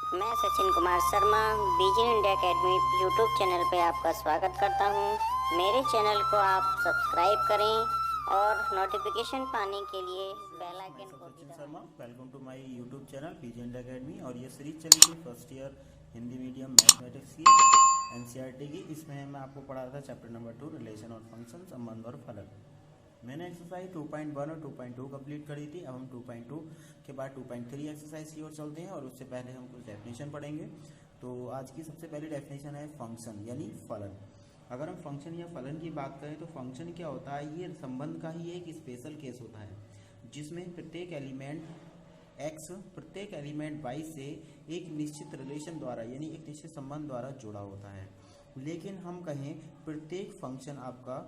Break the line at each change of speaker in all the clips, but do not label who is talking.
मैं सचिन कुमार शर्मा बीजन India academy YouTube channel पे आपका स्वागत करता हूं। मेरे चैनल को आप सब्सक्राइब करें और नोटिफिकेशन पाने के लिए बेल आइकन को भी दबाएं।
Sharma, welcome to my YouTube channel Bijan India academy. और ये सीरीज चलेगी first year Hindi medium mathematics की एनसीईआरटी की। इसमें मैं आपको पढ़ा था चैप्टर नंबर 2 रिलेशन और फंक्शन, संबंध और फलन। मैंने एक्सरसाइज 2.1 और 2.2 कंप्लीट करी थी। अब हम 2.2 के बाद 2.3 एक्सरसाइज की ओर चलते हैं और उससे पहले हम कुछ डेफिनेशन पढ़ेंगे। तो आज की सबसे पहली डेफिनेशन है फंक्शन यानी फलन। अगर हम फंक्शन या फलन की बात करें तो फंक्शन क्या होता है, ये संबंध का ही एक स्पेशल केस होता है जिसमें प्रत्येक एलिमेंट x प्रत्येक एलिमेंट y से एक निश्चित रिलेशन द्वारा यानी एक निश्चित संबंध द्वारा जुड़ा होता है। लेकिन हम कहें प्रत्येक फंक्शन आपका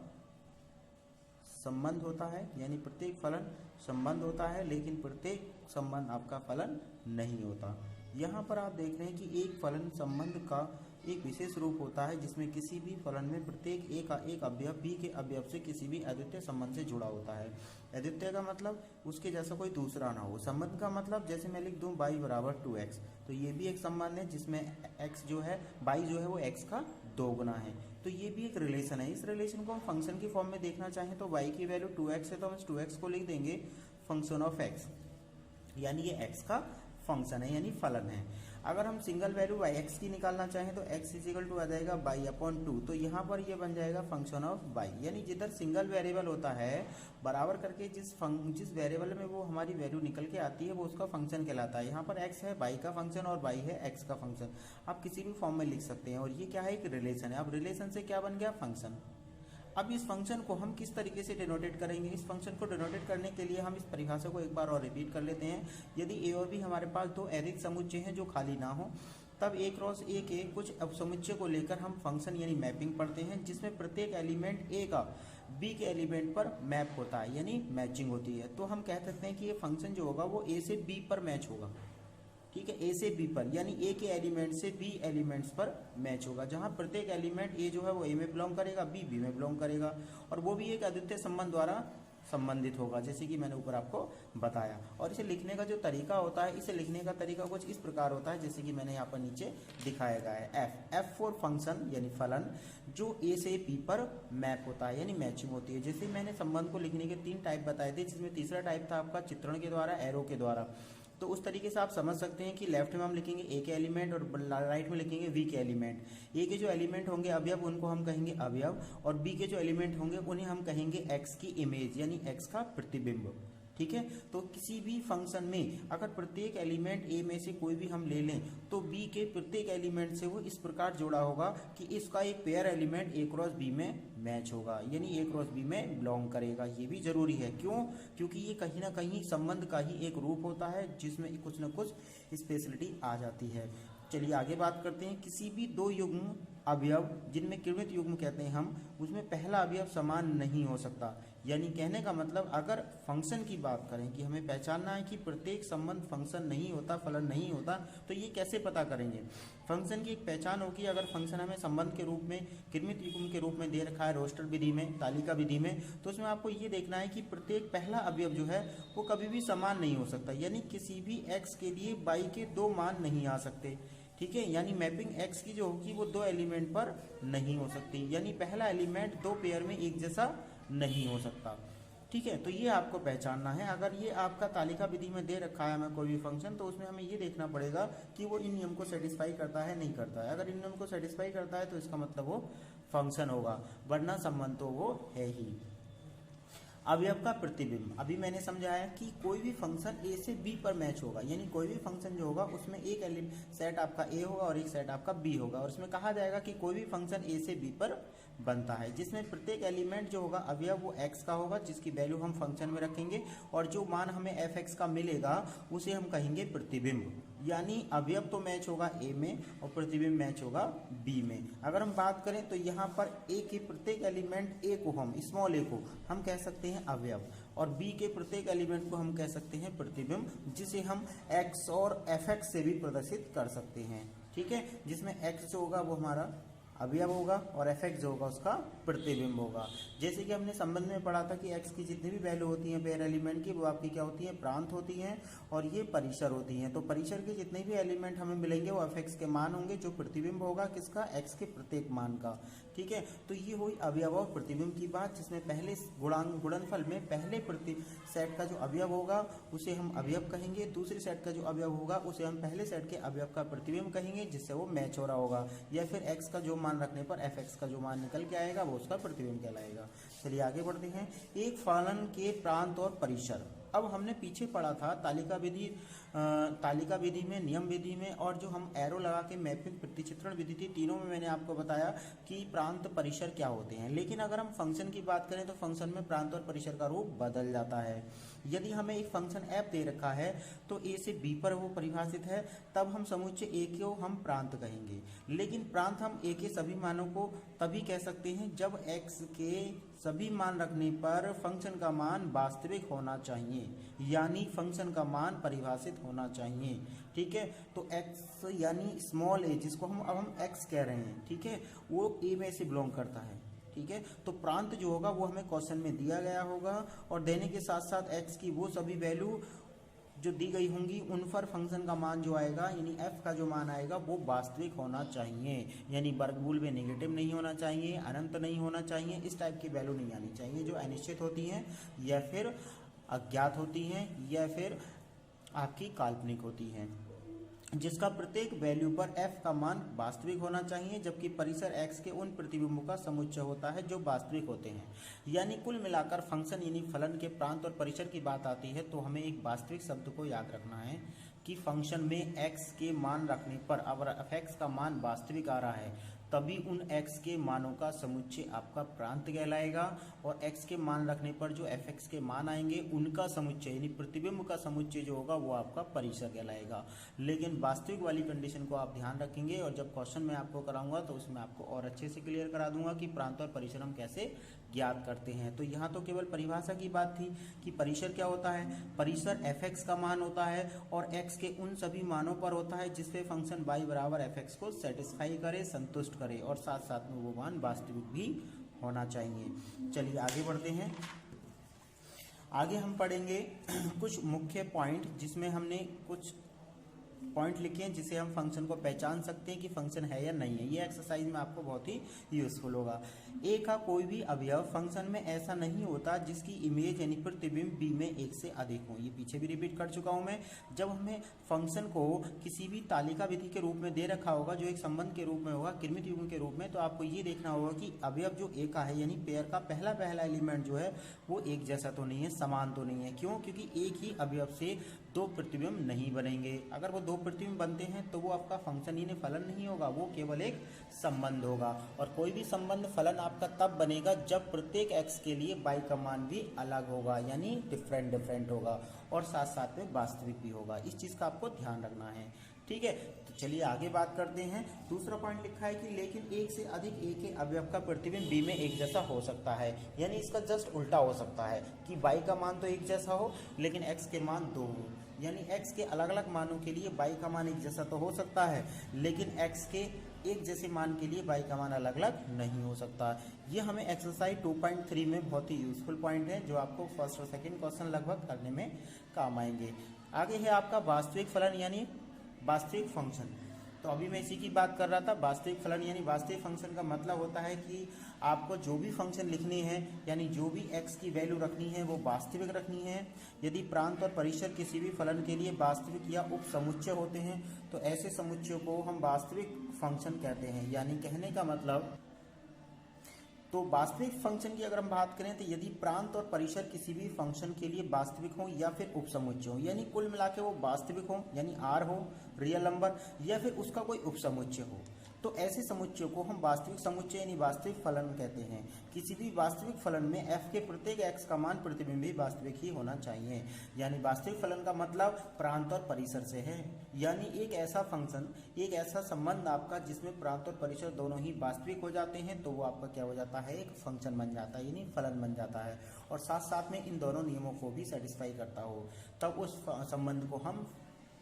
संबंध होता है यानी प्रत्येक फलन संबंध होता है, लेकिन प्रत्येक संबंध आपका फलन नहीं होता। यहाँ पर आप देख रहे हैं कि एक फलन संबंध का एक विशेष रूप होता है जिसमें किसी भी फलन में प्रत्येक एक अवयव b के अवयव से किसी भी अद्वितीय संबंध से जुड़ा होता है। अद्वितीय का मतलब उसके जैसा कोई दूसरा ना हो। संबंध का मतलब जैसे मैं लिख दूं y बराबर 2x, तो ये भी एक संबंध है जिसमें x जो है y जो है वो x का दोगुना है, तो ये भी एक रिलेशन है। इस रिलेशन को हम फंक्शन की फॉर्म में देखना चाहें तो y की वैल्यू 2x है तो हम इस 2x को लिख देंगे फंक्शन ऑफ x, यानी ये x का फंक्शन है यानी फलन है। अगर हम सिंगल वैल्यू x की निकालना चाहें तो x इजिकल टू आ जाएगा y/2, तो यहाँ पर ये बन जाएगा फंक्शन ऑफ y, यानी जिधर सिंगल वेरिएबल होता है बराबर करके जिस वेरिएबल में वो हमारी वैल्यू निकल के आती है वो उसका फंक्शन कहलाता है। यहाँ पर x है y का फंक्शन और y है x का फंक्शन, आप किसी भी फॉर्म में लिख सकते हैं। और ये क्या है, एक रिलेशन है। अब रिलेशन से क्या बन गया, फंक्शन। अब इस फंक्शन को हम किस तरीके से डिनोटेट करेंगे, इस फंक्शन को डिनोटेट करने के लिए हम इस परिभाषा को एक बार और रिपीट कर लेते हैं। यदि ए और बी हमारे पास दो ऐरिक समुच्चय हैं जो खाली ना हो, तब a क्रॉस a के कुछ उपसमुच्चय को लेकर हम फंक्शन यानी मैपिंग पढ़ते हैं, जिसमें प्रत्येक एलिमेंट a का b के एलिमेंट पर मैप होता है यानी मैचिंग होती है। तो हम कह सकते हैं कि ये फंक्शन जो होगा वो a से b पर मैच होगा। ठीक है, ए से बी पर, यानी ए के एलिमेंट से बी एलिमेंट्स पर मैच होगा, जहां प्रत्येक एलिमेंट ए जो है वो ए में बिलोंग करेगा, बी में बिलोंग करेगा, और वो भी एक अद्वितीय संबंध द्वारा संबंधित होगा, जैसे कि मैंने ऊपर आपको बताया। और इसे लिखने का जो तरीका होता है, इसे लिखने का तरीका कुछ इस प्रकार होता है जैसे कि मैंने यहाँ पर नीचे दिखाया गया है। एफ फॉर फंक्शन यानी फलन जो ए से बी पर मैप होता है यानी मैचिंग होती है। जैसे मैंने संबंध को लिखने के 3 टाइप बताए थे, जिसमें तीसरा टाइप था आपका चित्रण के द्वारा, एरो के द्वारा। तो उस तरीके से आप समझ सकते हैं कि लेफ्ट में हम लिखेंगे ए के एलिमेंट और राइट में लिखेंगे वी के एलिमेंट। ए के जो एलिमेंट होंगे अवयव उनको हम कहेंगे अवयव, और बी के जो एलिमेंट होंगे उन्हें हम कहेंगे एक्स की इमेज यानी एक्स का प्रतिबिंब। ठीक है, तो किसी भी फंक्शन में अगर प्रत्येक एलिमेंट ए में से कोई भी हम ले लें तो बी के प्रत्येक एलिमेंट से वो इस प्रकार जुड़ा होगा कि इसका एक पेयर एलिमेंट ए क्रॉस बी में मैच होगा यानी ए क्रॉस बी में बिलोंग करेगा। ये भी जरूरी है, क्यों? क्योंकि ये कहीं ना कहीं संबंध का ही एक रूप होता है जिसमें कुछ न कुछ स्पेशलिटी आ जाती है। चलिए आगे बात करते हैं। किसी भी दो युग्म अवयव जिनमें किण्वित युग्म कहते हैं हम, उसमें पहला अवयव समान नहीं हो सकता। यानी कहने का मतलब अगर फंक्शन की बात करें कि हमें पहचानना है कि प्रत्येक संबंध फंक्शन नहीं होता, फलन नहीं होता, तो ये कैसे पता करेंगे? फंक्शन की एक पहचान होगी अगर फंक्शन हमें संबंध के रूप में किण्वित युग्म के रूप में दे रखा है रोस्टर विधि में, तालिका विधि में, तो उसमें आपको ये देखना है कि प्रत्येक पहला अवयव जो है वो कभी भी समान नहीं हो सकता, यानी किसी भी x के लिए y के 2 मान नहीं आ सकते। ठीक है, यानी मैपिंग x की जो होगी वो 2 एलिमेंट पर नहीं हो सकती, यानी पहला एलिमेंट 2 पेयर में एक जैसा नहीं हो सकता। ठीक है, तो ये आपको पहचानना है। अगर ये आपका तालिका विधि में दे रखा है हमें कोई भी फंक्शन, तो उसमें हमें ये देखना पड़ेगा कि वो इन नियम को सेटिस्फाई करता है नहीं करता है। अगर इन नियम को सेटिस्फाई करता है तो इसका मतलब वो फंक्शन होगा, वरना संबंध तो वो है ही। अवयव का प्रतिबिंब, अभी मैंने समझाया कि कोई भी फंक्शन ए से बी पर मैच होगा, यानी कोई भी फंक्शन जो होगा उसमें एक सेट आपका ए होगा और एक सेट आपका बी होगा, और उसमें कहा जाएगा कि कोई भी फंक्शन ए से बी पर बनता है, जिसमें प्रत्येक एलिमेंट जो होगा अवयव वो x का होगा, जिसकी वैल्यू हम फंक्शन में रखेंगे, और जो मान हमें fx का मिलेगा उसे हम कहेंगे प्रतिबिंब। यानी अवयव तो मैच होगा a में और प्रतिबिंब मैच होगा b में। अगर हम बात करें तो यहाँ पर a के प्रत्येक एलिमेंट a को हम स्मॉल a को हम कह सकते हैं अवयव, और b के प्रत्येक एलिमेंट को हम कह सकते हैं प्रतिबिंब, जिसे हम x और fx से भी प्रदर्शित कर सकते हैं। ठीक है, जिसमें x जो होगा वो हमारा अवयव होगा और एफ एक्स जो होगा उसका प्रतिबिंब होगा। जैसे कि हमने संबंध में पढ़ा था कि एक्स की जितनी भी वैल्यू होती हैं पेयर एलिमेंट की, वो आपकी क्या होती है, प्रांत होती हैं और ये परिसर होती हैं। तो परिसर के जितने भी एलिमेंट हमें मिलेंगे वो एफ एक्स के मान होंगे, जो प्रतिबिंब होगा किसका, एक्स के प्रत्येक मान का। ठीक है, तो ये हुई अवयव और प्रतिबिंब की बात, जिसमें पहले गुणनफल में पहले प्रति सेट का जो अवयव होगा उसे हम अवयव कहेंगे, दूसरे सेट का जो अवयव होगा उसे हम पहले सेट के अवयव का प्रतिबिंब कहेंगे, जिससे वो मैच हो रहा होगा, या फिर एक्स का जो मान रखने पर एफ एक्स का जो मान निकल के आएगा वो उसका प्रतिबिंब कहलाएगा। चलिए आगे बढ़ते हैं। एक फलन के प्रांत और परिसर। अब हमने पीछे पढ़ा था तालिका विधि में, नियम विधि में, और जो हम एरो लगा के मैपिंग प्रतिचित्रण विधि थी, तीनों में मैंने आपको बताया कि प्रांत परिसर क्या होते हैं। लेकिन अगर हम फंक्शन की बात करें तो फंक्शन में प्रांत और परिसर का रूप बदल जाता है। यदि हमें एक फंक्शन एफ दे रखा है तो ए से बी पर वो परिभाषित है, तब हम समुच्चय ए को हम प्रांत कहेंगे। लेकिन प्रांत हम ए के सभी मानों को तभी कह सकते हैं जब एक्स के सभी मान रखने पर फंक्शन का मान वास्तविक होना चाहिए, यानी फंक्शन का मान परिभाषित होना चाहिए। ठीक है, तो x यानी स्मॉल ए, जिसको हम x कह रहे हैं, ठीक है, वो ए में से बिलोंग करता है। ठीक है, तो प्रांत जो होगा वो हमें क्वेश्चन में दिया गया होगा, और देने के साथ साथ x की वो सभी वैल्यू जो दी गई होंगी उन पर फंक्शन का मान जो आएगा, यानी f का जो मान आएगा वो वास्तविक होना चाहिए, यानी वर्गमूल में नेगेटिव नहीं होना चाहिए, अनंत नहीं होना चाहिए, इस टाइप की वैल्यू नहीं आनी चाहिए जो अनिश्चित होती हैं या फिर अज्ञात होती हैं या फिर आपकी काल्पनिक होती हैं, जिसका प्रत्येक वैल्यू पर f का मान वास्तविक होना चाहिए, जबकि परिसर x के उन प्रतिबिंबों का समुच्चय होता है जो वास्तविक होते हैं। यानी कुल मिलाकर फंक्शन यानी फलन के प्रांत और परिसर की बात आती है तो हमें एक वास्तविक शब्द को याद रखना है कि फंक्शन में x के मान रखने पर अगर f का मान वास्तविक आ रहा है तभी उन x के मानों का समुच्चय आपका प्रांत कहलाएगा, और x के मान रखने पर जो fx के मान आएंगे उनका समुच्चय यानी प्रतिबिंब का समुच्चय जो होगा वो आपका परिसर कहलाएगा। लेकिन वास्तविक वाली कंडीशन को आप ध्यान रखेंगे, और जब क्वेश्चन मैं आपको कराऊंगा तो उसमें आपको और अच्छे से क्लियर करा दूंगा कि प्रांत और परिसर हम कैसे ज्ञात करते हैं। तो यहाँ तो केवल परिभाषा की बात थी कि परिसर क्या होता है, परिसर fx का मान होता है और x के उन सभी मानों पर होता है जिसपे फंक्शन y बराबर fx को सेटिस्फाई करे, संतुष्ट करे, और साथ साथ में वो मान वास्तविक भी होना चाहिए। चलिए आगे बढ़ते हैं। आगे हम पढ़ेंगे कुछ मुख्य पॉइंट, जिसमें हमने कुछ पॉइंट लिखे हैं जिसे हम फंक्शन को पहचान सकते हैं कि फंक्शन है या नहीं है। ये एक्सरसाइज में आपको बहुत ही यूजफुल होगा। ए का कोई भी अवयव फंक्शन में ऐसा नहीं होता जिसकी इमेज यानी प्रतिबिंब बी में एक से अधिक हो। ये पीछे भी रिपीट कर चुका हूं मैं। जब हमें फंक्शन को किसी भी तालिका विधि के रूप में दे रखा होगा जो एक संबंध के रूप में होगा, किरमित युग्म के रूप में, तो आपको ये देखना होगा कि अवयव जो ए का है यानी पेयर का पहला एलिमेंट जो है वो एक जैसा तो नहीं है, समान तो नहीं है। क्यों? क्योंकि एक ही अवयव से दो प्रतिबिंब नहीं बनेंगे। अगर वो दो प्रतिबिंब बनते हैं तो वो आपका फंक्शन यानी फलन नहीं होगा, वो केवल एक संबंध होगा। और कोई भी संबंध फलन आपका तब बनेगा जब प्रत्येक x के लिए y का मान भी अलग होगा, यानी डिफरेंट होगा, और साथ साथ में वास्तविक भी होगा। इस चीज का आपको ध्यान रखना है। ठीक है, तो चलिए आगे बात करते हैं। दूसरा पॉइंट लिखा है कि लेकिन एक से अधिक ए के अवयव का प्रतिबिंब बी में एक जैसा हो सकता है, यानी इसका जस्ट उल्टा हो सकता है कि y का मान तो एक जैसा हो लेकिन x के मान दो हो, यानी x के अलग अलग मानों के लिए y का मान एक जैसा तो हो सकता है लेकिन x के एक जैसे मान के लिए y का मान अलग अलग नहीं हो सकता। ये हमें एक्सरसाइज 2.3 में बहुत ही यूजफुल पॉइंट है जो आपको फर्स्ट और सेकंड क्वेश्चन लगभग करने में काम आएंगे। आगे है आपका वास्तविक फलन यानी वास्तविक फंक्शन। तो अभी मैं इसी की बात कर रहा था। वास्तविक फलन यानी वास्तविक फंक्शन का मतलब होता है कि आपको जो भी फंक्शन लिखने हैं यानी जो भी x की वैल्यू रखनी है वो वास्तविक रखनी है। यदि प्रांत और परिसर किसी भी फलन के लिए वास्तविक या उप समुच्चय होते हैं तो ऐसे समुच्चयों को हम वास्तविक फंक्शन कहते हैं। यानी कहने का मतलब, तो वास्तविक फंक्शन की अगर हम बात करें तो यदि प्रांत और परिसर किसी भी फंक्शन के लिए वास्तविक हो या फिर उपसमुच्चय हो, यानी कुल मिला के वो वास्तविक हो यानी r हो रियल नंबर, या फिर उसका कोई उपसमुच्चय हो, तो ऐसे समुच्चय को हम वास्तविक समुच्चय यानी वास्तविक फलन कहते हैं। किसी भी वास्तविक फलन में f के प्रत्येक x का मान प्रतिबिंब भी वास्तविक ही होना चाहिए। यानी वास्तविक फलन का मतलब प्रांत और परिसर से है, यानी एक ऐसा फंक्शन, एक ऐसा संबंध आपका जिसमें प्रांत और परिसर दोनों ही वास्तविक हो जाते हैं तो वो आपका क्या हो जाता है, एक फंक्शन बन जाता है यानी फलन बन जाता है, और साथ साथ में इन दोनों नियमों को भी सेटिस्फाई करता हो, तब उस संबंध को हम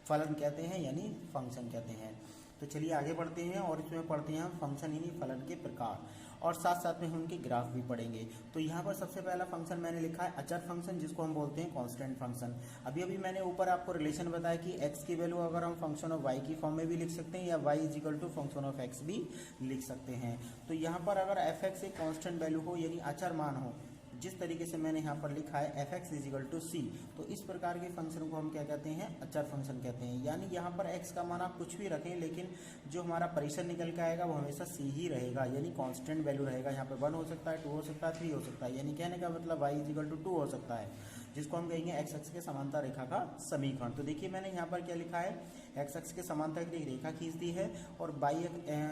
फलन कहते हैं यानी फंक्शन कहते हैं। तो चलिए आगे बढ़ते हैं और इसमें पढ़ते हैं हम फंक्शन यानी फलन के प्रकार, और साथ साथ में हम उनके ग्राफ भी पढ़ेंगे। तो यहाँ पर सबसे पहला फंक्शन मैंने लिखा है अचर फंक्शन, जिसको हम बोलते हैं कांस्टेंट फंक्शन। अभी मैंने ऊपर आपको रिलेशन बताया कि x की वैल्यू अगर हम फंक्शन ऑफ y की फॉर्म में भी लिख सकते हैं या y is equal to function of x भी लिख सकते हैं। तो यहाँ पर अगर f(x) एक कांस्टेंट वैल्यू हो यानी अचर मान हो, जिस तरीके से मैंने यहाँ पर लिखा है f(x) is equal to c, तो इस प्रकार के फंक्शन को हम क्या कहते हैं, अचर फंक्शन कहते हैं। यानी यहाँ पर x का मान आप कुछ भी रखें, लेकिन जो हमारा परिसर निकल के आएगा वो हमेशा c ही रहेगा, यानी कांस्टेंट वैल्यू रहेगा। यहाँ पे 1 हो सकता है, 2 हो सकता है, 3 हो सकता है, यानी कहने का मतलब y इज इक्वल टू 2 हो सकता है, जिसको हम कहेंगे x अक्ष के समांतर रेखा का समीकरण। तो देखिए मैंने यहाँ पर क्या लिखा है, x अक्ष के समांतर एक रेखा खींच दी है और y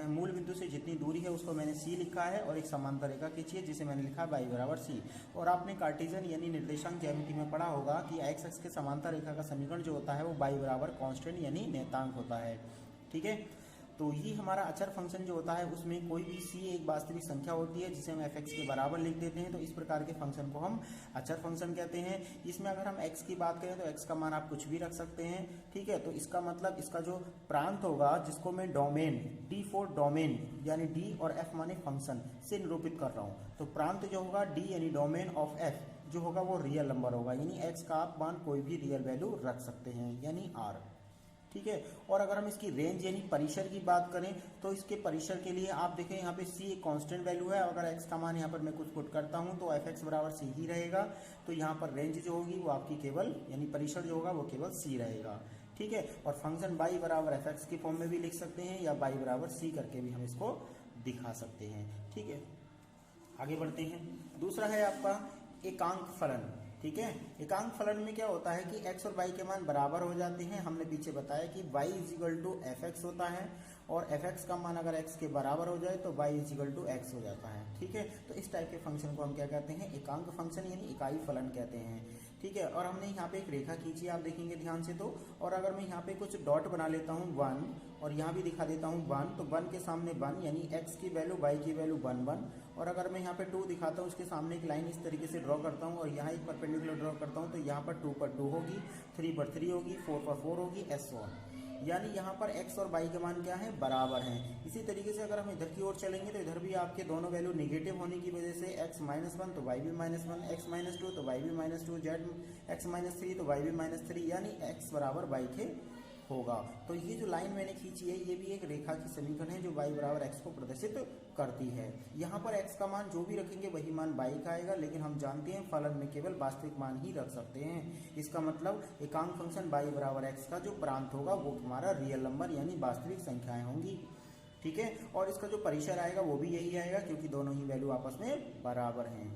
मूल बिंदु से जितनी दूरी है उसको मैंने c लिखा है, और एक समांतर रेखा खींची है जिसे मैंने लिखा y बराबर c। और आपने कार्टेशियन यानी निर्देशांक ज्यामिति में पढ़ा होगा कि x अक्ष के समांतर रेखा का समीकरण जो होता है वो y बराबर कांस्टेंट यानी नियतांक होता है। ठीक है, तो ये हमारा अचर फंक्शन जो होता है उसमें कोई भी c एक वास्तविक संख्या होती है जिसे हम f(x) के बराबर लिख देते हैं, तो इस प्रकार के फंक्शन को हम अचर फंक्शन कहते हैं। इसमें अगर हम x की बात करें तो x का मान आप कुछ भी रख सकते हैं। ठीक है, तो इसका मतलब इसका जो प्रांत होगा, जिसको मैं डोमेन d फॉर डोमेन यानी d और f माने फंक्शन से निरूपित कर रहा हूँ, तो प्रांत जो होगा d यानी डोमेन ऑफ f जो होगा वो रियल नंबर होगा, यानी x का आप मान कोई भी रियल वैल्यू रख सकते हैं यानी r। ठीक है, और अगर हम इसकी रेंज यानी परिसर की बात करें तो इसके परिसर के लिए आप देखें यहाँ पे c एक कांस्टेंट वैल्यू है, अगर x का मान यहाँ पर मैं कुछ पुट करता हूँ तो f(x) बराबर c ही रहेगा। तो यहाँ पर रेंज जो होगी वो आपकी केवल यानी परिसर जो होगा वो केवल c रहेगा। ठीक है, और फंक्शन y बराबर f(x) की फॉर्म में भी लिख सकते हैं या y बराबर c करके भी हम इसको दिखा सकते हैं। ठीक है, आगे बढ़ते हैं। दूसरा है आपका एकांक फलन। ठीक है, एकांक फलन में क्या होता है कि x और y के मान बराबर हो जाते हैं। हमने पीछे बताया कि y is equal to f(x) होता है, और f(x) का मान अगर x के बराबर हो जाए तो y is equal to x हो जाता है। ठीक है, तो इस टाइप के फंक्शन को हम क्या कहते हैं, एकांक फंक्शन यानी इकाई फलन कहते हैं। ठीक है, और हमने यहाँ पे एक रेखा खींची, आप देखेंगे ध्यान से तो, और अगर मैं यहाँ पे कुछ डॉट बना लेता हूँ 1 और यहाँ भी दिखा देता हूँ 1, तो 1 के सामने 1 यानी x की वैल्यू y की वैल्यू 1 1, और अगर मैं यहाँ पे 2 दिखाता हूँ उसके सामने एक लाइन इस तरीके से ड्रॉ करता हूँ और यहाँ एक परपेंडिकुलर ड्रॉ करता हूँ, तो यहाँ पर 2 पर 2 होगी, 3 पर 3 होगी, 4 पर 4 होगी, so on। यानी यहाँ पर x और y के मान क्या है, बराबर हैं। इसी तरीके से अगर हम इधर की ओर चलेंगे तो इधर भी आपके दोनों वैल्यू नेगेटिव होने की वजह से x -1 तो y भी -1, x -2 तो y भी -2, x -3 तो y भी -3, यानी x बराबर y के होगा। तो ये जो लाइन मैंने खींची है ये भी एक रेखा की समीकरण है जो y बराबर x को प्रदर्शित करती है। यहाँ पर x का मान जो भी रखेंगे वही मान y का आएगा, लेकिन हम जानते हैं फलन में केवल वास्तविक मान ही रख सकते हैं। इसका मतलब एकांक फंक्शन y बराबर x का जो प्रांत होगा वो हमारा रियल नंबर यानी वास्तविक संख्याएं होंगी। ठीक है, और इसका जो परिसर आएगा वो भी यही आएगा क्योंकि दोनों ही वैल्यू आपस में बराबर हैं।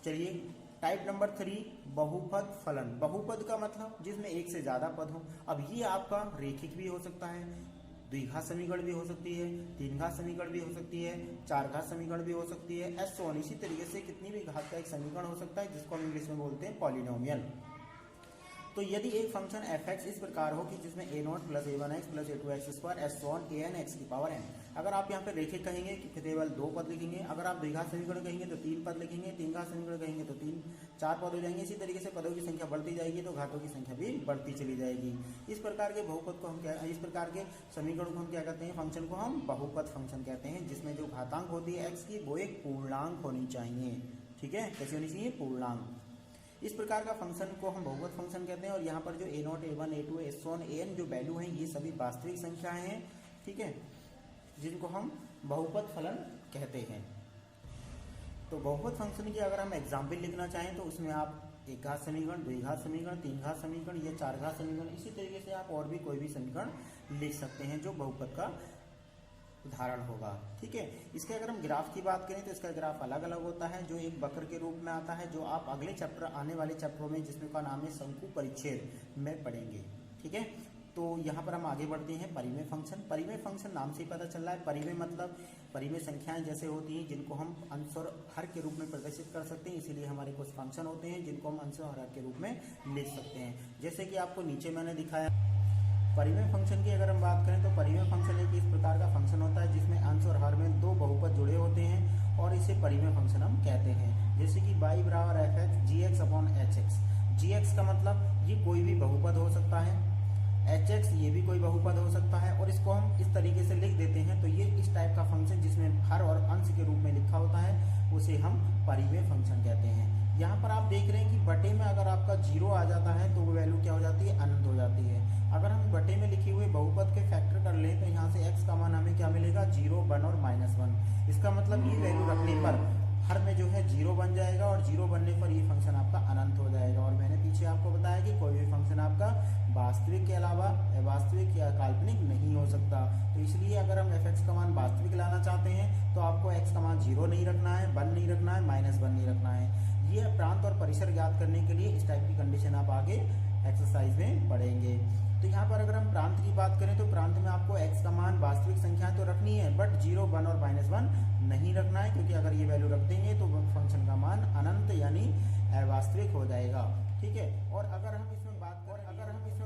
चलिए टाइप नंबर 3, बहुपद फलन। बहुपद का मतलब जिसमें एक से ज्यादा पद हो। अब ये आपका रेखिक भी हो सकता है, द्विघात समीकरण भी हो सकती है, तीन घात समीकरण भी हो सकती है, चार घात समीकरण भी हो सकती है, so on। इसी तरीके से कितनी भी घात का एक समीकरण हो सकता है जिसको हम इंग्लिश में बोलते हैं पॉलिनोमियल। तो यदि एक फंक्शन f(x) इस प्रकार हो कि जिसमें a0 + a1x + a2x² so on an x की पावर n। अगर आप यहाँ पे रेखिक कहेंगे कि केवल 2 पद लिखेंगे, अगर आप द्विघात समीकरण कहेंगे तो 3 पद लिखेंगे, तीन घात समीकरण कहेंगे तो 4 पद हो जाएंगे। इसी तरीके से पदों की संख्या बढ़ती जाएगी तो घातों की संख्या भी बढ़ती चली जाएगी। इस प्रकार के बहुपद को हम क्या, इस प्रकार के समीकरण को हम क्या कहते हैं, फंक्शन को हम बहुपद फंक्शन कहते हैं, जिसमें जो घातांक होती है x की वो एक पूर्णांक होनी चाहिए। ठीक है, कैसी होनी चाहिए, पूर्णांक। इस प्रकार का फंक्शन को हम बहुपद फंक्शन कहते हैं। और यहाँ पर जो a0 a1 a2 so on an जो वैल्यू हैं ये सभी वास्तविक संख्याएं हैं। ठीक है, जिनको हम बहुपद फलन कहते हैं। तो बहुपद फंक्शन की अगर हम एग्जाम्पल लिखना चाहें तो उसमें आप एक घात समीकरण, द्विघात समीकरण, तीन घात समीकरण या चार घात समीकरण, इसी तरीके से आप और भी कोई भी समीकरण लिख सकते हैं जो बहुपद का उदाहरण होगा। ठीक है, इसके अगर हम ग्राफ की बात करें तो इसका ग्राफ अलग अलग होता है, जो एक वक्र के रूप में आता है, जो आप अगले चैप्टर, आने वाले चैप्टरों में जिसमें का नाम है शंकु परिच्छेद में पढ़ेंगे। ठीक है, तो यहाँ पर हम आगे बढ़ते हैं परिमेय फंक्शन। परिमेय फंक्शन नाम से ही पता चल रहा है, परिमेय मतलब परिमेय संख्याएं जैसे होती हैं जिनको हम अंश और हर के रूप में प्रदर्शित कर सकते हैं, इसीलिए हमारे कुछ फंक्शन होते हैं जिनको हम अंश और हर के रूप में लिख सकते हैं। जैसे कि आपको नीचे मैंने दिखाया परिमेय फंक्शन की अगर हम बात करें तो परिमेय फंक्शन एक इस प्रकार का फंक्शन होता है जिसमें अंश और हर में दो बहुपद जुड़े होते हैं और इसे परिमेय फंक्शन हम कहते हैं। जैसे कि y बराबर f(x) gx/hx। gx का मतलब ये कोई भी बहुपद हो सकता है, hx ये भी कोई बहुपद हो सकता है, और इसको हम इस तरीके से लिख देते हैं। तो ये इस टाइप का फंक्शन जिसमें हर और अंश के रूप में लिखा होता है उसे हम परिमेय फंक्शन कहते हैं। यहाँ पर आप देख रहे हैं कि बटे में अगर आपका 0 आ जाता है तो वो वैल्यू क्या हो जाती है, अनंत हो जाती है। अगर हम बटे में लिखे हुए बहुपद के फैक्टर कर लें तो यहाँ से x का मान हमें क्या मिलेगा, 0, 1 और -1। इसका मतलब ये वैल्यू रखने पर हर में जो है 0 बन जाएगा, और 0 बनने पर ये फंक्शन आपका अनंत हो जाएगा। और मैंने पीछे आपको बताया कि कोई भी फंक्शन आपका वास्तविक के अलावा वास्तविक या काल्पनिक नहीं हो सकता। तो इसलिए अगर हम fx का मान वास्तविक लाना चाहते हैं तो आपको x का मान 0 नहीं रखना है, 1 नहीं रखना है, -1 नहीं रखना है। ये प्रांत और परिसर ज्ञात करने के लिए इस टाइप की कंडीशन आप आगे एक्सरसाइज में पढ़ेंगे। तो यहाँ पर अगर हम प्रांत की बात करें तो प्रांत में आपको x का मान वास्तविक संख्या तो रखनी है, बट 0, 1 और -1 नहीं रखना है, क्योंकि अगर ये वैल्यू रख देंगे तो फंक्शन का मान अनंत यानी अवास्तविक हो जाएगा। ठीक है। और अगर हम इसमें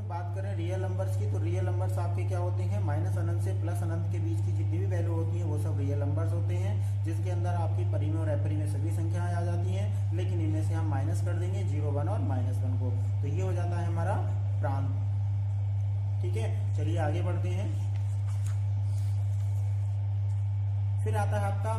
बात करें रियल नंबर्स की, तो रियल नंबर्स आपके क्या होते हैं, माइनस अनंत से प्लस अनंत के बीच की जितनी भी वैल्यू होती है वो सब रियल नंबर्स होते हैं, जिसके अंदर आपकी परिमेय और अपरिमेय सभी संख्याएं आ जाती हैं। लेकिन इनमें से हम माइनस कर देंगे 0, 1 और -1 को, तो ये हो जाता है हमारा प्रांत। ठीक है, चलिए आगे बढ़ते हैं। फिर आता है आपका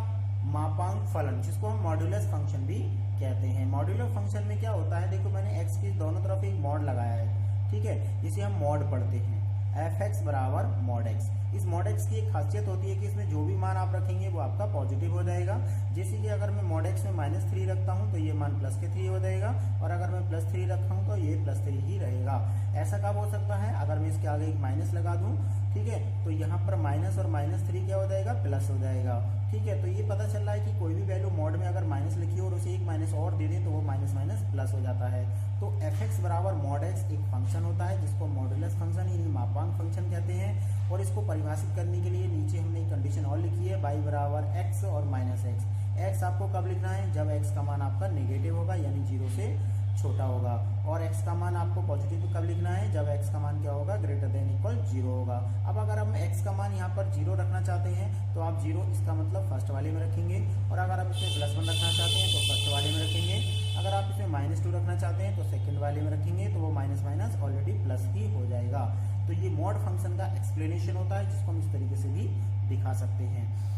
मापांक फलन, जिसको हम मॉड्यूलस फंक्शन भी कहते हैं। मॉड्यूलस फंक्शन में क्या होता है, देखो मैंने x की दोनों तरफ एक मॉड लगाया है। ठीक है, इसे हम मॉड पढ़ते हैं, fx बराबर मॉड x। इस मॉड x की एक खासियत होती है कि इसमें जो भी मान आप रखेंगे वो आपका पॉजिटिव हो जाएगा। जैसे कि अगर मैं मॉड x में -3 रखता हूं तो ये मान +3 हो जाएगा, और अगर मैं +3 रखा हूं तो ये +3 ही रहेगा। ऐसा कब हो सकता है, अगर मैं इसके आगे एक माइनस लगा दूं, ठीक है, तो यहाँ पर माइनस और -3 क्या हो जाएगा, प्लस हो जाएगा। ठीक है, तो ये पता चल रहा है कि कोई भी वैल्यू मॉड में अगर माइनस लिखी हो और उसे एक माइनस और दे दें तो वो माइनस माइनस प्लस हो जाता है। तो fx बराबर मॉड x एक फंक्शन होता है जिसको मॉड्यूलस फंक्शन यानी मापांक फंक्शन कहते हैं। और इसको परिभाषित करने के लिए नीचे हमने एक कंडीशन और लिखी है, y बराबर x और -x। x आपको कब लिखना है, जब x का मान आपका नेगेटिव होगा यानी 0 से छोटा होगा, और x का मान आपको पॉजिटिव कब लिखना है, जब x का मान क्या होगा, ग्रेटर देन इक्वल 0 होगा। अब अगर हम x का मान यहाँ पर 0 रखना चाहते हैं तो आप 0 इसका मतलब फर्स्ट वाले में रखेंगे, और अगर आप इसमें +1 रखना चाहते हैं तो फर्स्ट वाले में रखेंगे। अगर आप इसमें -2 रखना चाहते हैं तो सेकंड वाले में रखेंगे, तो वो माइनस माइनस ऑलरेडी प्लस ही हो जाएगा। तो ये मॉड फंक्शन का एक्सप्लेनेशन होता है, जिसको हम इस तरीके से भी दिखा सकते हैं।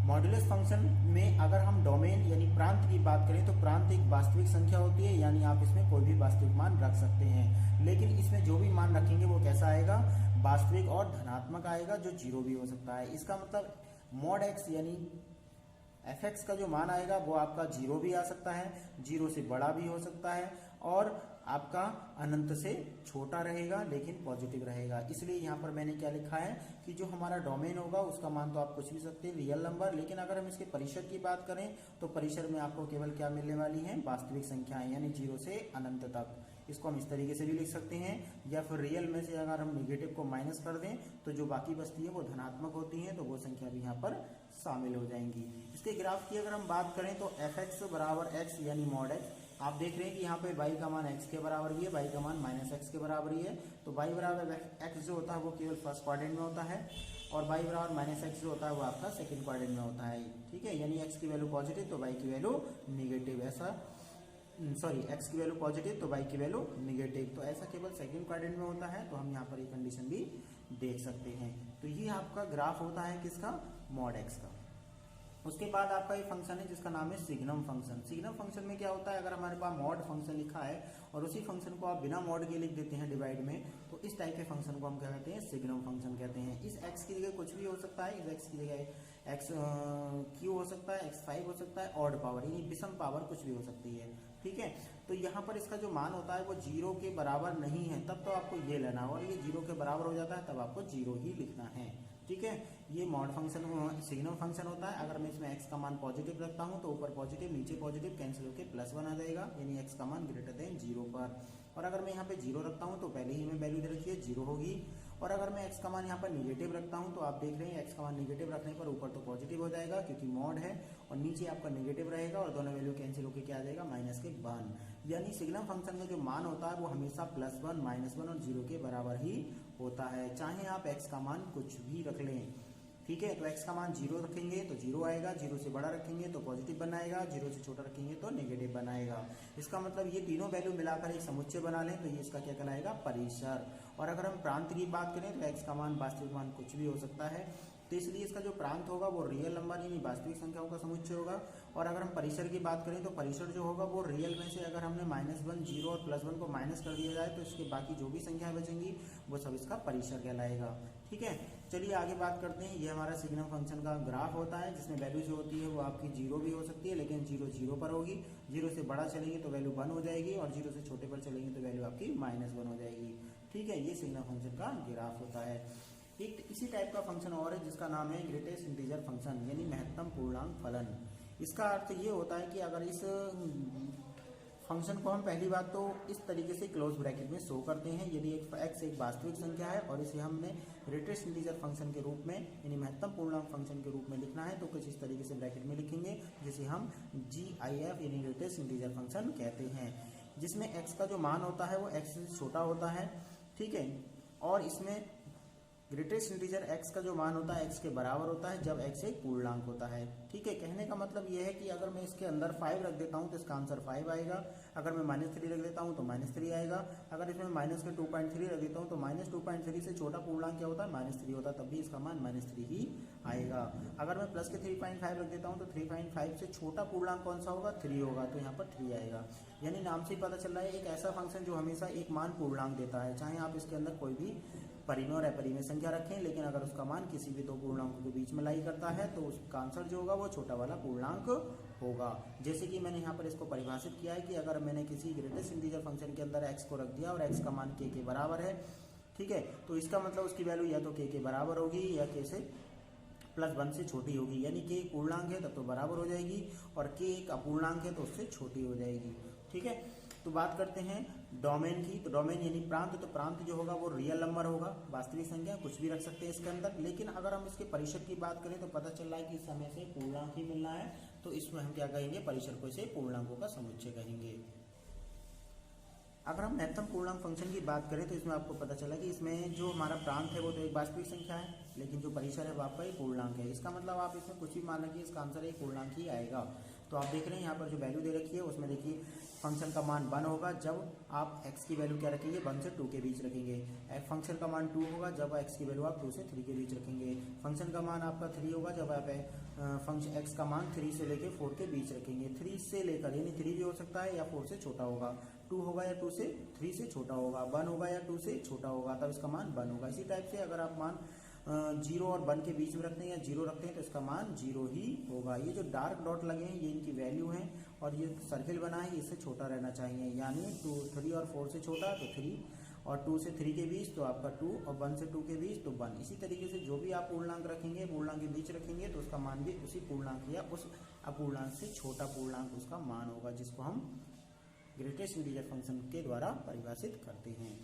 मॉड्यूलस फंक्शन में अगर हम डोमेन यानी प्रांत की बात करें तो प्रांत एक वास्तविक संख्या होती है, यानी आप इसमें कोई भी वास्तविक मान रख सकते हैं। लेकिन इसमें जो भी मान रखेंगे वो कैसा आएगा, वास्तविक और धनात्मक आएगा, जो 0 भी हो सकता है। इसका मतलब मॉड x यानी fx का जो मान आएगा वो आपका 0 भी आ सकता है, 0 से बड़ा भी हो सकता है, और आपका अनंत से छोटा रहेगा लेकिन पॉजिटिव रहेगा। इसलिए यहाँ पर मैंने क्या लिखा है कि जो हमारा डोमेन होगा उसका मान तो आप कुछ भी सकते हैं, रियल नंबर। लेकिन अगर हम इसके परिसर की बात करें तो परिसर में आपको केवल क्या मिलने वाली है, वास्तविक संख्याएं, यानी 0 से अनंत तक। इसको हम इस तरीके से भी लिख सकते हैं, या फिर रियल में से अगर हम निगेटिव को माइनस कर दें तो जो बाकी बचती है वो धनात्मक होती है, तो वो संख्या भी यहाँ पर शामिल हो जाएंगी। इसके ग्राफ की अगर हम बात करें तो fx बराबर x यानी मॉड x, आप देख रहे हैं कि यहाँ पे y का मान x के बराबर भी है, y का मान -x के बराबर ही है। तो y बराबर x जो होता है वो केवल फर्स्ट क्वाड्रेंट में होता है, और y बराबर -x जो होता है वो आपका सेकंड क्वाड्रेंट में होता है। ठीक है, यानी x की वैल्यू पॉजिटिव तो y की वैल्यू निगेटिव, ऐसा x की वैल्यू पॉजिटिव तो y की वैल्यू निगेटिव, तो ऐसा केवल सेकंड क्वाड्रेंट में होता है। तो हम यहाँ पर ये कंडीशन भी देख सकते हैं। तो ये आपका ग्राफ होता है किसका, मॉड x का। उसके बाद आपका एक फंक्शन है जिसका नाम है सिग्नम फंक्शन। सिग्नम फंक्शन में क्या होता है, अगर हमारे पास मॉड फंक्शन लिखा है और उसी फंक्शन को आप बिना मॉड के लिख देते हैं डिवाइड में, तो इस टाइप के फंक्शन को हम क्या कहते हैं, सिग्नम फंक्शन कहते हैं। इस x की जगह कुछ भी हो सकता है, इस x की जगह x क्यू हो सकता है, x5 हो सकता है, ऑड पावर यानी विषम पावर कुछ भी हो सकती है। ठीक है, तो यहाँ पर इसका जो मान होता है वो 0 के बराबर नहीं है, तब तो आपको ये लेना होगा, ये 0 के बराबर हो जाता है तब आपको 0 ही लिखना है। ठीक है, ये मॉड फंक्शन सिग्नम फंक्शन होता है। अगर मैं इसमें x का मान पॉजिटिव रखता हूँ तो ऊपर पॉजिटिव नीचे पॉजिटिव कैंसिल होकर +1 आ जाएगा, यानी x का मान ग्रेटर देन 0 पर। और अगर मैं यहाँ पे 0 रखता हूँ तो पहले ही मैं वैल्यू दे रखी है 0 होगी। और अगर मैं x का मान यहाँ पर निगेटिव रखता हूँ तो आप देख रहे हैं x का मान निगेटिव रखने पर ऊपर तो पॉजिटिव हो जाएगा क्योंकि मॉड है, और नीचे आपका निगेटिव रहेगा, और दोनों वैल्यू कैंसिल होकर क्या आ जाएगा, -1। यानी सिग्नम फंक्शन का जो मान होता है वो हमेशा +1, -1 और 0 के बराबर ही होता है, चाहे आप x का मान कुछ भी रख लें। ठीक है। तो x का मान 0 रखेंगे तो 0 आएगा, 0 से बड़ा रखेंगे तो पॉजिटिव बनाएगा, 0 से छोटा रखेंगे तो नेगेटिव बनाएगा। इसका मतलब ये तीनों वैल्यू मिलाकर एक समुच्चय बना लें तो ये इसका क्या कहलाएगा, परिसर। और अगर हम प्रांत की बात करें तो x का मान वास्तविक मान कुछ भी हो सकता है, तो इसलिए इसका जो प्रांत होगा वो रियल नंबर यानी वास्तविक संख्याओं का समुच्चय होगा। और अगर हम परिसर की बात करें तो परिसर जो होगा वो रियल में से अगर हमने -1, 0 और +1 को माइनस कर दिया जाए तो इसके बाकी जो भी संख्याएं बचेंगी वो सब इसका परिसर कहलाएगा। ठीक है, चलिए आगे बात करते हैं। ये हमारा सिग्नम फंक्शन का ग्राफ होता है जिसमें वैल्यू जो होती है वो आपकी 0 भी हो सकती है, लेकिन 0 0 पर होगी। 0 से बड़ा चलेंगे तो वैल्यू 1 हो जाएगी और 0 से छोटे पर चलेंगे तो वैल्यू आपकी -1 हो जाएगी। ठीक है, ये सिग्नम फंक्शन का ग्राफ होता है। एक इसी टाइप का फंक्शन और है जिसका नाम है ग्रेटेस्ट इंटीजर फंक्शन यानी महत्तम पूर्णांक फलन। इसका अर्थ ये होता है कि अगर इस फंक्शन को हम पहली बात तो इस तरीके से क्लोज ब्रैकेट में शो करते हैं, यदि x एक वास्तविक संख्या है और इसे हमने ग्रेटेस्ट इंटीजर फंक्शन के रूप में यानी महत्तम पूर्णांक फंक्शन के रूप में लिखना है तो कुछ इस तरीके से ब्रैकेट में लिखेंगे जिसे हम GIF यानी ग्रेटेस्ट इंटीजर फंक्शन कहते हैं, जिसमें x का जो मान होता है वो x से छोटा होता है। ठीक है, और इसमें ग्रेटेस्ट इंटीजर x का जो मान होता है x के बराबर होता है जब x एक पूर्णांक होता है। ठीक है, कहने का मतलब यह है कि अगर मैं इसके अंदर 5 रख देता हूं तो इसका आंसर 5 आएगा, अगर मैं -3 रख देता हूं तो -3 आएगा, अगर इसमें माइनस के 2.3 रख देता हूं तो -2.3 से छोटा पूर्णांक क्या होता है, -3 होता है, तब भी इसका मान -3 ही आएगा। अगर मैं प्लस के 3.5 रख देता हूं तो 3.5 से छोटा पूर्णांक कौन सा होगा, 3 होगा, तो यहाँ पर 3 आएगा। यानी नाम से ही पता चल रहा है एक ऐसा फंक्शन जो हमेशा एक मान पूर्णांक देता है, चाहे आप इसके अंदर कोई भी परिमेय और अपरिमेय संख्या रखें, लेकिन अगर उसका मान किसी भी दो पूर्णांकों के बीच में लाई करता है तो उसका आंसर जो होगा वो छोटा वाला पूर्णांक होगा। जैसे कि मैंने यहाँ पर इसको परिभाषित किया है कि अगर मैंने किसी ग्रेटेस्ट इंटीजर फंक्शन के अंदर x को रख दिया और x का मान k के बराबर है, ठीक है, तो इसका मतलब उसकी वैल्यू या तो k के बराबर होगी या k से +1 से छोटी होगी, यानी k एक पूर्णांक है तब तो बराबर हो जाएगी और k एक अपूर्णांक है तो उससे छोटी हो जाएगी। ठीक है, तो बात करते हैं डोमेन की। तो डोमेन यानी प्रांत, तो प्रांत जो होगा वो रियल नंबर होगा, वास्तविक संख्या कुछ भी रख सकते हैं इसके अंदर। लेकिन अगर हम इसके परिसर की बात करें तो पता चल रहा है कि इस समय से पूर्णांक ही मिलना है, तो इसमें हम क्या कहेंगे, परिसर को इसे पूर्णांकों का समुच्चय कहेंगे। अगर हम महत्तम पूर्णांक फंक्शन की बात करें तो इसमें आपको पता चला कि इसमें जो हमारा प्रांत है वो तो एक वास्तविक संख्या है, लेकिन जो परिसर है वो आपका एक पूर्णांक है। इसका मतलब आप इसमें कुछ भी मान रखिए, इसका आंसर एक पूर्णांक ही आएगा। तो आप देख रहे हैं यहाँ पर जो वैल्यू दे रखी है उसमें देखिए फंक्शन का मान 1 होगा जब आप x की वैल्यू क्या रखेंगे, 1 से 2 के बीच रखेंगे। फंक्शन का मान 2 होगा जब x की वैल्यू आप 2 से 3 के बीच रखेंगे। फंक्शन का मान आपका 3 होगा जब आप फंक्शन x का मान 3 से लेकर 4 के बीच रखेंगे। 3 से लेकर यानी 3 भी हो सकता है या 4 से छोटा होगा, 2 होगा या 2 से 3 से छोटा होगा, 1 होगा या 2 से छोटा होगा, तब इसका मान 1 होगा। इसी टाइप से अगर आप मान 0 और 1 के बीच में रखते हैं या 0 रखते हैं तो इसका मान 0 ही होगा। ये जो डार्क डॉट लगे हैं ये इनकी वैल्यू हैं और ये सर्किल बना है इससे छोटा रहना चाहिए, यानी 2, 3 और 4 से छोटा तो 3 और 2 से 3 के बीच तो आपका 2 और 1 से 2 के बीच तो 1। इसी तरीके से जो भी आप पूर्णांक रखेंगे, पूर्णांक के बीच रखेंगे तो उसका मान भी उसी पूर्णांक या उस अपूर्णांक से छोटा पूर्णांक उसका मान होगा, जिसको हम ग्रेटेस्ट इंटीजर फंक्शन के द्वारा परिभाषित करते हैं।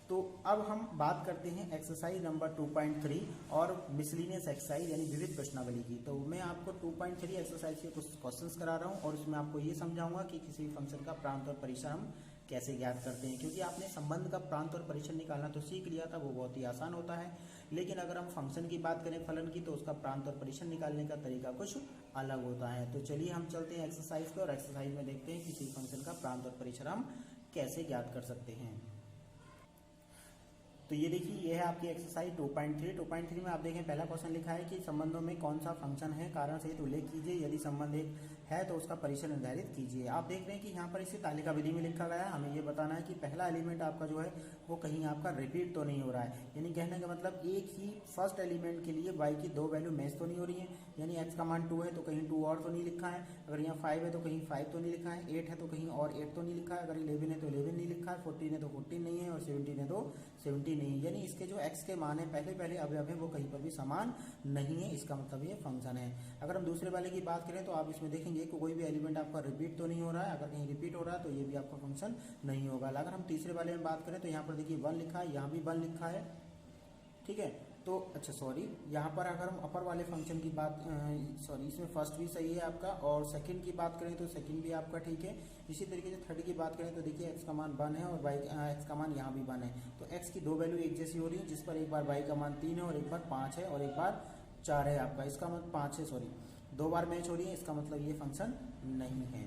तो अब हम बात करते हैं एक्सरसाइज नंबर 2.3 और मिसलिनियस एक्सरसाइज यानी विविध प्रश्नावली की। तो मैं आपको 2.3 एक्सरसाइज के कुछ क्वेश्चंस करा रहा हूं और उसमें आपको ये समझाऊंगा कि किसी भी फंक्शन का प्रांत और परिसर हम कैसे ज्ञात करते हैं, क्योंकि आपने संबंध का प्रांत और परिसर निकालना तो सीख लिया था, वो बहुत ही आसान होता है। लेकिन अगर हम फंक्शन की बात करें फलन की तो उसका प्रांत और परिसर निकालने का तरीका कुछ अलग होता है। तो चलिए हम चलते हैं एक्सरसाइज पे और एक्सरसाइज में देखते हैं किसी फंक्शन का प्रांत और परिसर हम कैसे ज्ञात कर सकते हैं। तो ये देखिए ये है आपकी एक्सरसाइज 2.3। 2.3 में आप देखें पहला क्वेश्चन लिखा है कि संबंधों में कौन सा फंक्शन है, कारण सहित उल्लेख कीजिए, यदि संबंध एक है तो उसका परिसर निर्धारित कीजिए। आप देख रहे हैं कि यहाँ पर इसे तालिका विधि में लिखा गया है। हमें ये बताना है कि पहला एलिमेंट आपका जो है वो कहीं आपका रिपीट तो नहीं हो रहा है, यानी कहने का मतलब एक ही फर्स्ट एलिमेंट के लिए y की 2 वैल्यू मैच तो नहीं हो रही है, यानी x का मान 2 है तो कहीं 2 और तो नहीं लिखा है, अगर यहाँ 5 है तो कहीं 5 तो नहीं लिखा है, 8 है तो कहीं और 8 तो नहीं लिखा है, अगर 11 है तो 11 नहीं लिखा है, 14 है तो 14 नहीं है और 17 है तो 17 नहीं है, यानी इसके जो x के मान है पहले अवयव है वो कहीं पर भी समान नहीं है, इसका मतलब ये फंक्शन है। अगर हम दूसरे वाले की बात करें तो आप इसमें देखेंगे कि कोई भी एलिमेंट आपका रिपीट तो नहीं हो रहा है, अगर कहीं रिपीट हो रहा है तो ये भी आपका फंक्शन नहीं होगा। अगर हम तीसरे वाले में बात करें तो यहाँ पर देखिए 1 लिखा है, यहाँ भी 1 लिखा है, ठीक है। तो अच्छा सॉरी, यहाँ पर अगर हम अपर वाले फंक्शन की बात इसमें फर्स्ट भी सही है आपका और सेकंड की बात करें तो सेकंड भी आपका ठीक है। इसी तरीके से थर्ड की बात करें तो देखिए x का मान 1 है और x का मान यहाँ भी 1 है, तो x की 2 वैल्यू एक जैसी हो रही है, जिस पर एक बार y का मान 3 है और एक बार 5 है और एक बार 4 है आपका, इसका मतलब 5 है, सॉरी 2 बार मैच हो रही है, इसका मतलब ये फंक्शन नहीं है।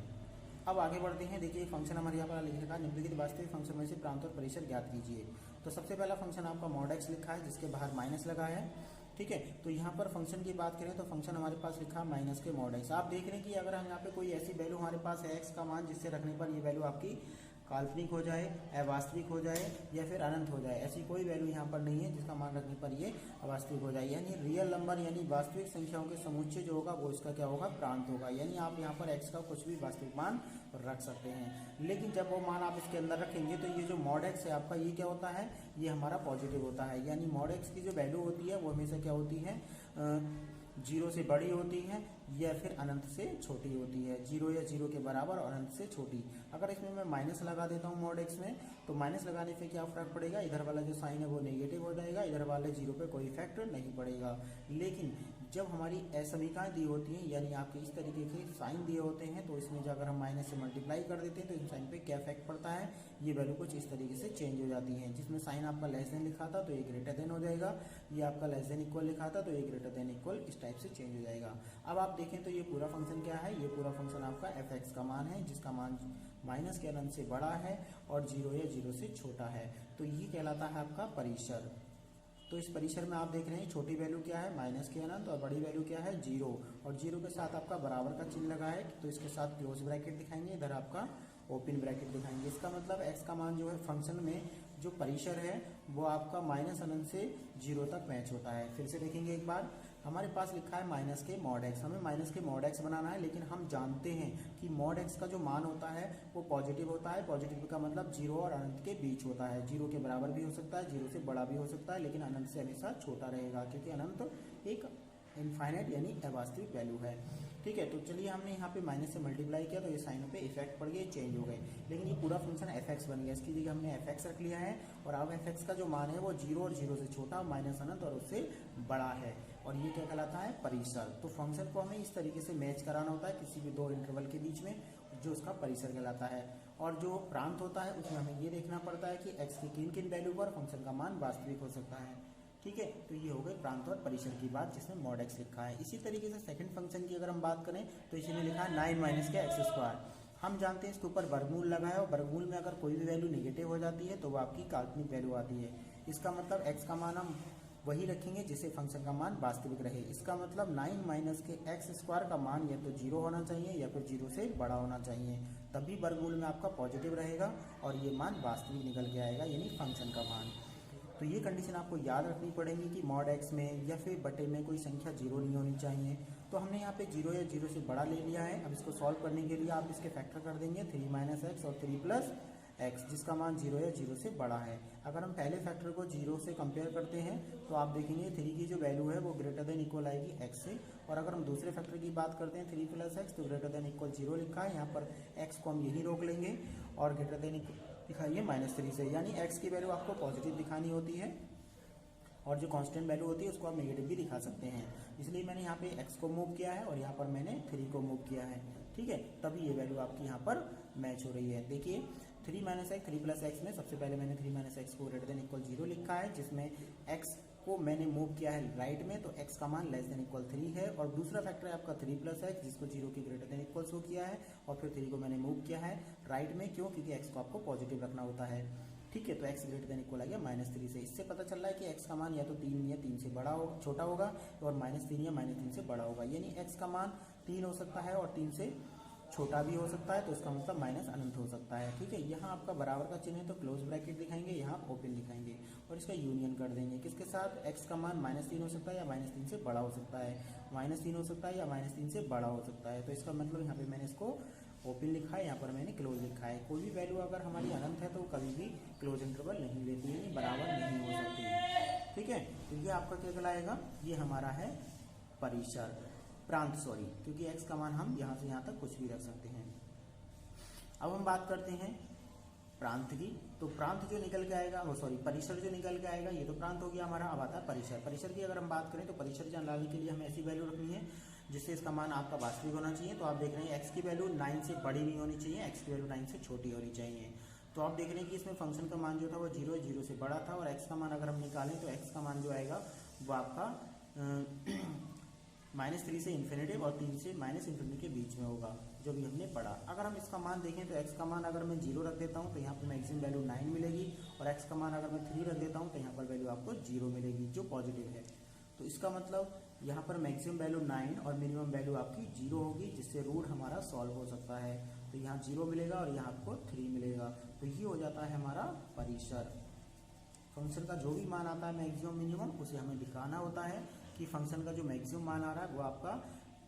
अब आगे बढ़ते हैं। देखिए फंक्शन हमारे यहाँ पर लिखा है निम्नलिखित वास्तविक फंक्शन में से प्रांत और परिसर ज्ञात कीजिए। तो सबसे पहला फंक्शन आपका mod x लिखा है जिसके बाहर माइनस लगा है, ठीक है। तो यहाँ पर फंक्शन की बात करें तो फंक्शन हमारे पास लिखा है माइनस के mod x। आप देख रहे हैं कि अगर हम यहाँ पे कोई ऐसी वैल्यू हमारे पास है x का मान जिससे रखने पर ये वैल्यू आपकी काल्पनिक हो जाए, अवास्तविक हो जाए या फिर अनंत हो जाए, ऐसी कोई वैल्यू यहाँ पर नहीं है जिसका मान रखने पर ये अवास्तविक हो जाए। यानी रियल नंबर यानी वास्तविक संख्याओं के समुच्चय जो होगा वो इसका क्या होगा, प्रांत होगा। यानी आप यहाँ पर x का कुछ भी वास्तविक मान रख सकते हैं, लेकिन जब वो मान आप इसके अंदर रखेंगे तो ये जो mod x है आपका ये क्या होता है, ये हमारा पॉजिटिव होता है। यानी mod x की जो वैल्यू होती है वो हमेशा क्या होती है, 0 से बड़ी होती है या फिर अनंत से छोटी होती है, 0 या 0 के बराबर और अनंत से छोटी। अगर इसमें मैं माइनस लगा देता हूँ mod x में, तो माइनस लगाने से क्या फर्क पड़ेगा, इधर वाला जो साइन है वो नेगेटिव हो जाएगा, इधर वाले 0 पे कोई इफेक्ट नहीं पड़ेगा। लेकिन जब हमारी असमीकाएँ दी होती हैं यानी आपके इस तरीके के साइन दिए होते हैं तो इसमें जो अगर हम माइनस से मल्टीप्लाई कर देते हैं तो इन साइन पे क्या इफेक्ट पड़ता है, ये वैल्यू कुछ इस तरीके से चेंज हो जाती है। जिसमें साइन आपका लेस देन लिखा था तो ये ग्रेटर देन हो जाएगा, ये आपका लेस देन इक्वल लिखा था तो ये ग्रेटर देन इक्वल, इस टाइप से चेंज हो जाएगा। अब आप देखें तो ये पूरा फंक्शन क्या है, ये पूरा फंक्शन आपका f(x) का मान है जिसका मान माइनस के अनंत से बड़ा है और 0 या 0 से छोटा है। तो ये कहलाता है आपका परिसर। तो इस परिसर में आप देख रहे हैं छोटी वैल्यू क्या है, माइनस के अनंत, और बड़ी वैल्यू क्या है, 0। और 0 के साथ आपका बराबर का चिन्ह लगा है तो इसके साथ क्लोज ब्रैकेट दिखाएंगे, इधर आपका ओपन ब्रैकेट दिखाएंगे। इसका मतलब x का मान जो है फंक्शन में जो परिसर है वो आपका माइनस अनंत से 0 तक मैच होता है। फिर से देखेंगे एक बार, हमारे पास लिखा है माइनस के mod x, हमें माइनस के mod x बनाना है, लेकिन हम जानते हैं कि mod x का जो मान होता है वो पॉजिटिव होता है। पॉजिटिव का मतलब 0 और अनंत के बीच होता है, 0 के बराबर भी हो सकता है, 0 से बड़ा भी हो सकता है, लेकिन अनंत से हमेशा छोटा रहेगा क्योंकि अनंत एक इनफाइनाइट यानी अवास्तविक वैल्यू है, ठीक है। तो चलिए हमने यहाँ पे माइनस से मल्टीप्लाई किया तो ये साइनों पे इफेक्ट पड़ गए, चेंज हो गए, लेकिन ये पूरा फंक्शन f(x) बन गया। इसकी जगह हमने f(x) रख लिया है और अब f(x) का जो मान है वो 0 और 0 से छोटा, माइनस अनंत और उससे बड़ा है, और ये क्या कहलाता है, परिसर। तो फंक्शन को हमें इस तरीके से मैच कराना होता है किसी भी दो इंटरवल के बीच में, जो उसका परिसर कहलाता है। और जो प्रांत होता है उसमें हमें ये देखना पड़ता है कि x की किन किन वैल्यू पर फंक्शन का मान वास्तविक हो सकता है, ठीक है। तो ये हो गई प्रांत और परिसर की बात जिसमें mod x लिखा है। इसी तरीके से सेकंड फंक्शन की अगर हम बात करें तो इसी में लिखा है 9 माइनस के x²। हम जानते हैं इसके ऊपर वर्गमूल लगा है और वर्गमूल में अगर कोई भी वैल्यू नेगेटिव हो जाती है तो वो आपकी काल्पनिक वैल्यू आती है। इसका मतलब x का मान हम वही रखेंगे जिससे फंक्शन का मान वास्तविक रहे। इसका मतलब 9 माइनस के x² का मान या तो 0 होना चाहिए या फिर 0 से बड़ा होना चाहिए, तभी वर्गमूल में आपका पॉजिटिव रहेगा और ये मान वास्तविक निकल के आएगा यानी फंक्शन का मान। तो ये कंडीशन आपको याद रखनी पड़ेगी कि mod x में या फिर बटे में कोई संख्या 0 नहीं होनी चाहिए। तो हमने यहाँ पे 0 या 0 से बड़ा ले लिया है। अब इसको सॉल्व करने के लिए आप इसके फैक्टर कर देंगे 3 माइनस एक्स और 3 प्लस x, जिसका मान 0 या 0 से बड़ा है। अगर हम पहले फैक्टर को 0 से कंपेयर करते हैं तो आप देखेंगे 3 की जो वैल्यू है वो ग्रेटर देन इक्वल आएगी x से, और अगर हम दूसरे फैक्टर की बात करते हैं 3 प्लस एक्स तो ग्रेटर देन इक्वल 0 लिखा है, यहाँ पर x को हम यही रोक लेंगे और ग्रेटर देन दिखाइए -3 से, यानी x की वैल्यू आपको पॉजिटिव दिखानी होती है और जो कांस्टेंट वैल्यू होती है उसको आप नेगेटिव भी दिखा सकते हैं। इसलिए मैंने यहाँ पे x को मूव किया है और यहाँ पर मैंने 3 को मूव किया है, ठीक है। तभी ये वैल्यू आपकी यहाँ पर मैच हो रही है। देखिए 3 माइनस एक्स 3 प्लस एक्स में सबसे पहले मैंने 3 माइनस एक्स को ग्रेटर देन इक्वल 0 लिखा है, जिसमें x को मैंने मूव किया है राइट में तो x का मान लेस देन इक्वल 3 है, और दूसरा फैक्टर है आपका 3 प्लस एक्स जिसको 0 की ग्रेटर देन इक्वल शो किया है और फिर 3 को मैंने मूव किया है राइट में, क्यों, क्योंकि x को आपको पॉजिटिव रखना होता है, ठीक है। तो x ग्रेटर देन इक्वल आ गया -3 से। इससे पता चल रहा है कि x का मान या तो 3 या 3 से बड़ा होगा, छोटा होगा, और -3 या -3 से बड़ा होगा, यानी x का मान 3 हो सकता है और 3 से छोटा भी हो सकता है, तो इसका मतलब माइनस अनंत हो सकता है, ठीक है। यहाँ आपका बराबर का चिन्ह है तो क्लोज ब्रैकेट दिखाएंगे, यहाँ ओपन दिखाएंगे और इसका यूनियन कर देंगे किसके साथ, x का मान -3 हो सकता है या -3 से बड़ा हो सकता है, -3 हो सकता है या -3 से बड़ा हो सकता है। तो इसका मतलब यहाँ पे मैंने इसको ओपन लिखा है, यहाँ पर मैंने क्लोज लिखा है। कोई भी वैल्यू अगर हमारी अनंत है तो कभी भी क्लोज इंटरवल नहीं लेती है, बराबर नहीं हो सकती, ठीक है। तो ये आपका क्या कहलाएगा, ये हमारा है परिसर, प्रांत सॉरी, क्योंकि x का मान हम यहाँ से यहाँ तक कुछ भी रख सकते हैं। अब हम बात करते हैं प्रांत की। तो प्रांत जो निकल के आएगा वो सॉरी परिसर जो निकल के आएगा ये तो प्रांत हो गया हमारा। अब आता है परिसर। परिसर की अगर हम बात करें तो परिसर जानने के लिए हमें ऐसी वैल्यू रखनी है जिससे इसका मान आपका वास्तविक होना चाहिए। तो आप देख रहे हैं x की वैल्यू 9 से बड़ी नहीं होनी चाहिए, x की वैल्यू 9 से छोटी होनी चाहिए। तो आप देख रहे हैं कि इसमें फंक्शन का मान जो था वो 0 से बड़ा था, और x का मान अगर हम निकालें तो x का मान जो आएगा वो आपका -3 से इन्फिनिटी और 3 से -इन्फिनिटी के बीच में होगा, जो भी हमने पढ़ा। अगर हम इसका मान देखें तो x का मान अगर मैं 0 रख देता हूँ तो यहाँ पर मैक्सिमम वैल्यू 9 मिलेगी, और x का मान अगर मैं 3 रख देता हूँ तो यहाँ पर वैल्यू आपको 0 मिलेगी, जो पॉजिटिव है। तो इसका मतलब यहाँ पर मैक्सिमम वैल्यू 9 और मिनिमम वैल्यू आपकी 0 होगी, जिससे रूट हमारा सॉल्व हो सकता है। तो यहाँ 0 मिलेगा और यहाँ आपको 3 मिलेगा। तो ये हो जाता है हमारा परिसर। फंक्शन का जो भी मान आता है मैक्सिमम मिनिमम, उसे हमें दिखाना होता है कि फंक्शन का जो मैक्सिमम मान आ रहा है वो आपका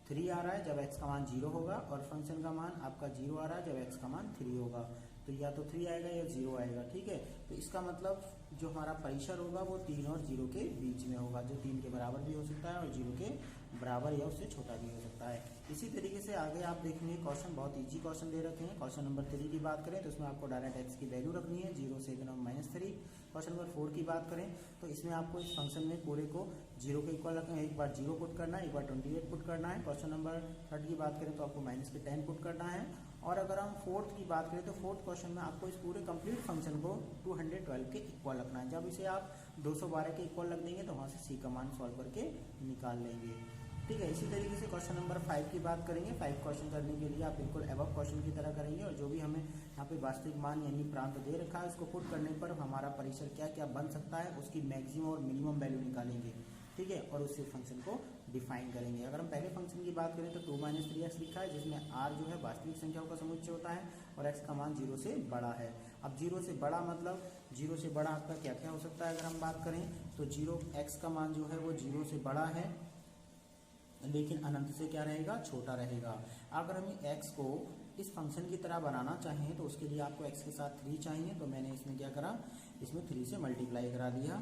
3 आ रहा है जब x का मान 0 होगा, और फंक्शन का मान आपका 0 आ रहा है जब x का मान 3 होगा। तो या तो 3 आएगा या 0 आएगा, ठीक है। तो इसका मतलब जो हमारा परिसर होगा वो 3 और 0 के बीच में होगा, जो 3 के बराबर भी हो सकता है और 0 के बराबर या उससे छोटा भी हो सकता है। इसी तरीके से आगे आप देखेंगे क्वेश्चन बहुत इजी क्वेश्चन दे रखे हैं। क्वेश्चन नंबर 3 की बात करें तो इसमें आपको डायरेक्ट x की वैल्यू रखनी है 0 से -3। क्वेश्चन नंबर 4 की बात करें तो इसमें आपको इस फंक्शन में पूरे को 0 के इक्वल रखना है, एक बार 0 पुट करना है, एक बार 28 पुट करना है। क्वेश्चन नंबर 3 की बात करें तो आपको -10 पुट करना है। और अगर हम 4th की बात करें तो 4th क्वेश्चन में आपको इस पूरे कंप्लीट फंक्शन को 212 के इक्वल रखना है। जब इसे आप 212 के इक्वल रख देंगे तो वहाँ से c का मान सॉल्व करके निकाल लेंगे, ठीक है। इसी तरीके से क्वेश्चन नंबर 5 की बात करेंगे। 5 क्वेश्चन करने के लिए आप बिल्कुल अबव क्वेश्चन की तरह करेंगे, और जो भी हमें यहाँ पे वास्तविक मान यानी प्रांत दे रखा है उसको पुट करने पर हमारा परिसर क्या क्या बन सकता है उसकी मैक्सिमम और मिनिमम वैल्यू निकालेंगे, ठीक है, और उससे फंक्शन को डिफाइन करेंगे। अगर हम पहले फंक्शन की बात करें तो 2 - 3x लिखा है, जिसमें r जो है वास्तविक संख्याओं का समुच्चय होता है और x का मान 0 से बड़ा है। अब 0 से बड़ा मतलब 0 से बड़ा आपका क्या क्या हो सकता है। अगर हम बात करें तो x का मान जो है वो 0 से बड़ा है, लेकिन अनंत से क्या रहेगा, छोटा रहेगा। अगर हम x को इस फंक्शन की तरह बनाना चाहें तो उसके लिए आपको x के साथ 3 चाहिए, तो मैंने इसमें क्या करा, इसमें 3 से मल्टीप्लाई करा दिया,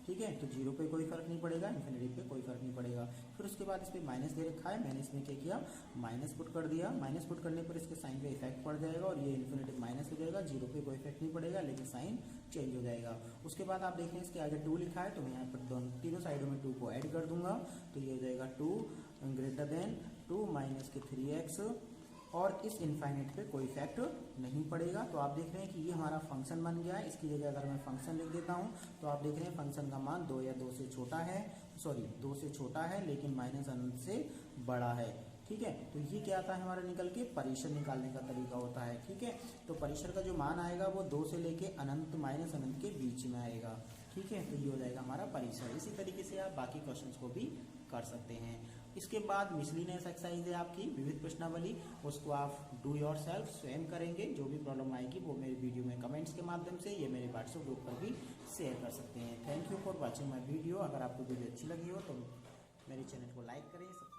ठीक है। तो 0 पे कोई फर्क नहीं पड़ेगा, इन्फिनिटी पे कोई फर्क नहीं पड़ेगा। फिर उसके बाद इस पर माइनस दे रखा है, मैंने इसमें क्या किया, माइनस पुट कर दिया। माइनस पुट करने पर इसके साइन पे इफेक्ट पड़ जाएगा और ये इन्फिनिटी माइनस हो जाएगा। 0 पे कोई इफेक्ट नहीं पड़ेगा लेकिन साइन चेंज हो जाएगा। उसके बाद आप देखें इसके आगे 2 लिखा है, तो मैं यहाँ पर तीनों साइडों में 2 को ऐड कर दूंगा, तो ये हो जाएगा 2 ग्रेटर देन 2 - 3x, और इस इनफाइनाइट पे कोई इफेक्ट नहीं पड़ेगा। तो आप देख रहे हैं कि ये हमारा फंक्शन बन गया है। इसकी जगह अगर मैं फंक्शन लिख देता हूँ तो आप देख रहे हैं फंक्शन का मान 2 या 2 से छोटा है, 2 से छोटा है लेकिन अनंत से बड़ा है, ठीक है। तो ये क्या आता है हमारा निकल के, परिसर निकालने का तरीका होता है, ठीक है। तो परिसर का जो मान आएगा वो 2 से लेके अनंत अनंत के बीच में आएगा, ठीक है। तो ये हो जाएगा हमारा परिसर। इसी तरीके से आप बाकी क्वेश्चंस को भी कर सकते हैं। इसके बाद मिसलिनियस एक्सरसाइज है आपकी विविध प्रश्नावली, उसको आप डू योर सेल्फ स्वयं करेंगे। जो भी प्रॉब्लम आएगी वो मेरे वीडियो में कमेंट्स के माध्यम से, ये मेरे व्हाट्सएप ग्रुप पर भी शेयर कर सकते हैं। Thank you for watching my video. अगर आपको वीडियो अच्छी लगी हो तो मेरे चैनल को लाइक करें।